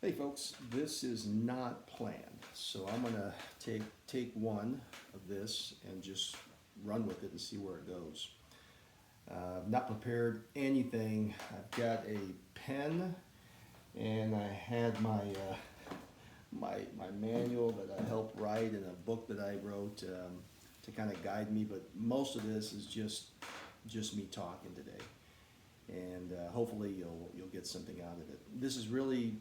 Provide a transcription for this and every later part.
Hey folks, this is not planned, so I'm gonna take one of this and just run with it and see where it goes. I've not prepared anything. I've got a pen and I had my manual that I helped write and a book that I wrote to kind of guide me. But most of this is just me talking today, and hopefully you'll get something out of it. This is really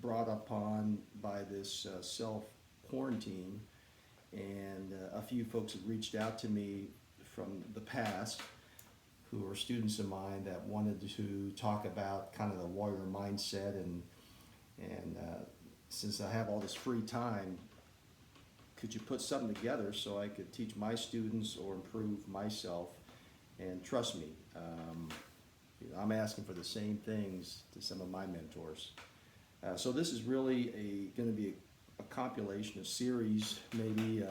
brought upon by this self quarantine, and a few folks have reached out to me from the past who are students of mine that wanted to talk about kind of the warrior mindset and since I have all this free time, could you put something together so I could teach my students or improve myself? And trust me, I'm asking for the same things to some of my mentors. So this is really going to be a compilation, a series maybe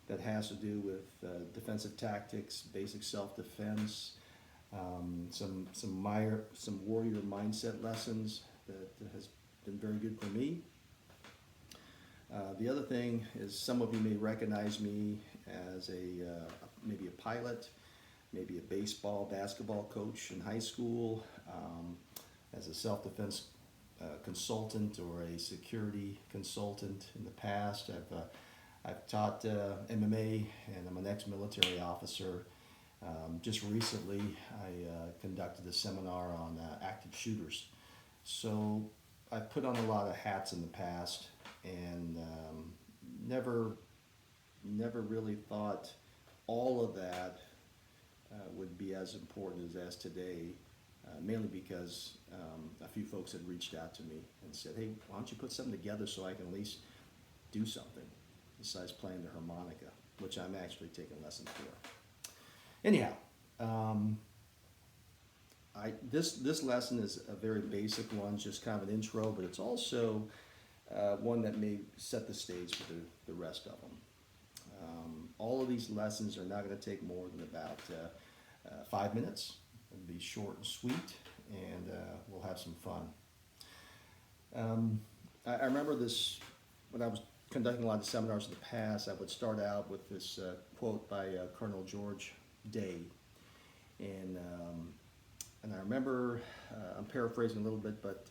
that has to do with defensive tactics, basic self-defense, some warrior mindset lessons that has been very good for me. The other thing is some of you may recognize me as maybe a pilot, maybe a baseball, basketball coach in high school, as a self-defense consultant or a security consultant in the past. I've taught MMA and I'm an ex-military officer. Just recently, I conducted a seminar on active shooters. So I've put on a lot of hats in the past and never really thought all of that would be as important as today, mainly because a few folks had reached out to me and said, hey, why don't you put something together so I can at least do something besides playing the harmonica, which I'm actually taking lessons for. Anyhow, this lesson is a very basic one, just kind of an intro, but it's also one that may set the stage for the rest of them. All of these lessons are not going to take more than about 5 minutes. It'll be short and sweet, and we'll have some fun. I remember this when I was conducting a lot of seminars in the past. I would start out with this quote by Colonel George Day, and I remember I'm paraphrasing a little bit, but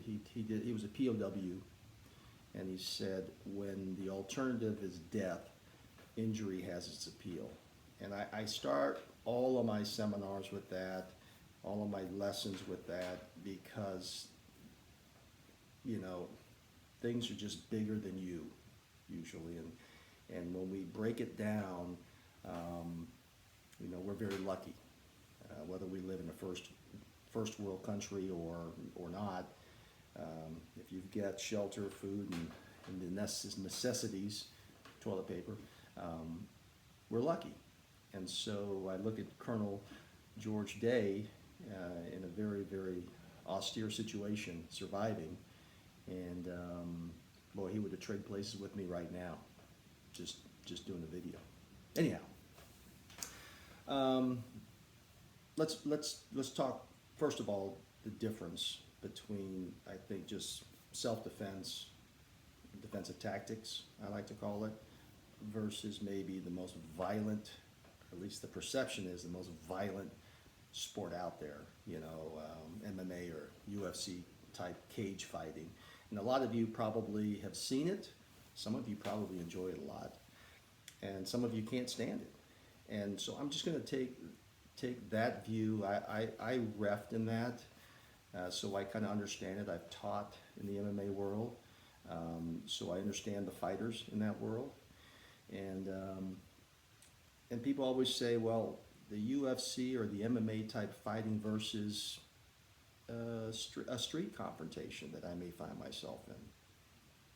he was a POW, and he said, "When the alternative is death, injury has its appeal." And I start all of my seminars with that, all of my lessons with that, because things are just bigger than you usually, and when we break it down, we're very lucky, whether we live in a first world country or not. If you've got shelter, food, and the necessities, toilet paper, we're lucky. And so I look at Colonel George Day in a very, very austere situation, surviving, and boy, he would have traded places with me right now, just doing the video. Anyhow, let's talk first of all the difference between, I think, just self-defense, defensive tactics, I like to call it, versus maybe the most violent, at least the perception is the most violent sport out there, MMA or UFC type cage fighting. And a lot of you probably have seen it. Some of you probably enjoy it a lot. And some of you can't stand it. And so I'm just going to take that view. I refed in that, so I kind of understand it. I've taught in the MMA world, so I understand the fighters in that world. And people always say, well, the UFC or the MMA type fighting versus a street confrontation that I may find myself in.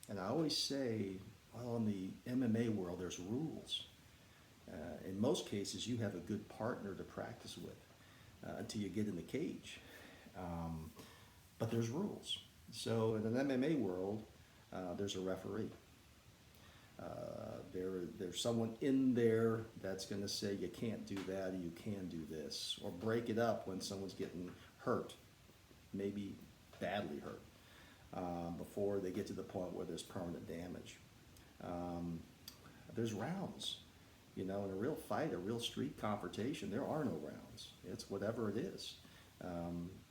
And I always say, well, in the MMA world, there's rules. In most cases, you have a good partner to practice with until you get in the cage. But there's rules. So in an MMA world, there's a referee. There's someone in there that's going to say you can't do that or you can do this, or break it up when someone's getting hurt, maybe badly hurt. before they get to the point where there's permanent damage. Um, there's rounds. In a real fight, a real street confrontation, there are no rounds. It's whatever it is.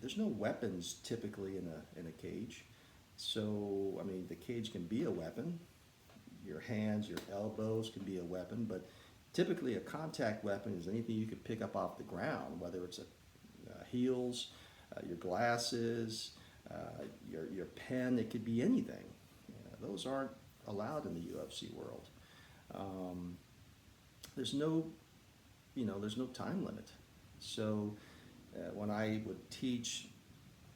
There's no weapons typically in a cage. So, I mean, the cage can be a weapon. Your hands, your elbows can be a weapon, but typically a contact weapon is anything you could pick up off the ground, whether it's heels, your glasses, your pen. It could be anything. Those aren't allowed in the UFC world. Um, there's no, there's no time limit. So when I would teach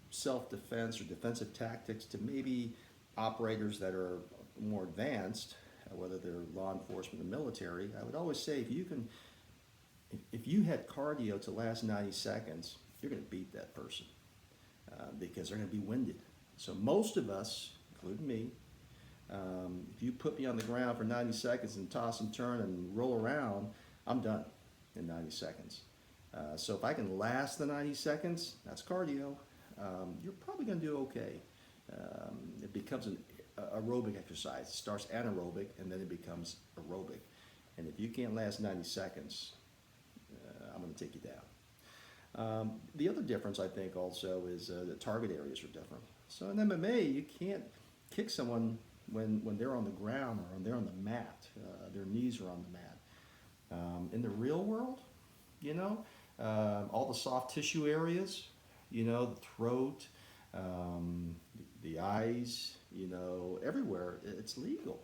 self-defense or defensive tactics to maybe operators that are more advanced, whether they're law enforcement or military, I would always say if you had cardio to last 90 seconds, you're going to beat that person because they're going to be winded. So most of us, including me, if you put me on the ground for 90 seconds and toss and turn and roll around, I'm done in 90 seconds. So if I can last the 90 seconds, that's cardio. You're probably going to do okay. It becomes an aerobic exercise. It starts anaerobic and then it becomes aerobic. And if you can't last 90 seconds, I'm going to take you down. The other difference, I think, also is the target areas are different. So in MMA, you can't kick someone when they're on the ground or when they're on the mat. Their knees are on the mat. In the real world, all the soft tissue areas, the throat, the eyes, everywhere, it's legal,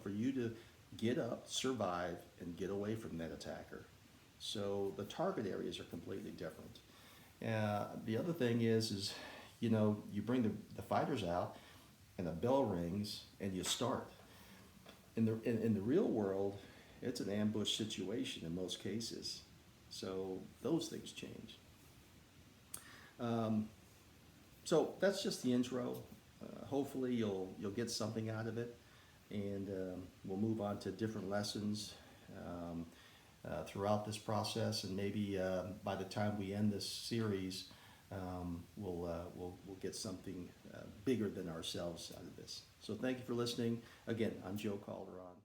for you to get up, survive, and get away from that attacker. So the target areas are completely different. The other thing is you bring the fighters out, and the bell rings, and you start. In the real world, it's an ambush situation in most cases. So those things change. So that's just the intro. Hopefully you'll get something out of it, and we'll move on to different lessons throughout this process, and maybe by the time we end this series, we'll get something bigger than ourselves out of this. So thank you for listening. Again, I'm Joe Calderon.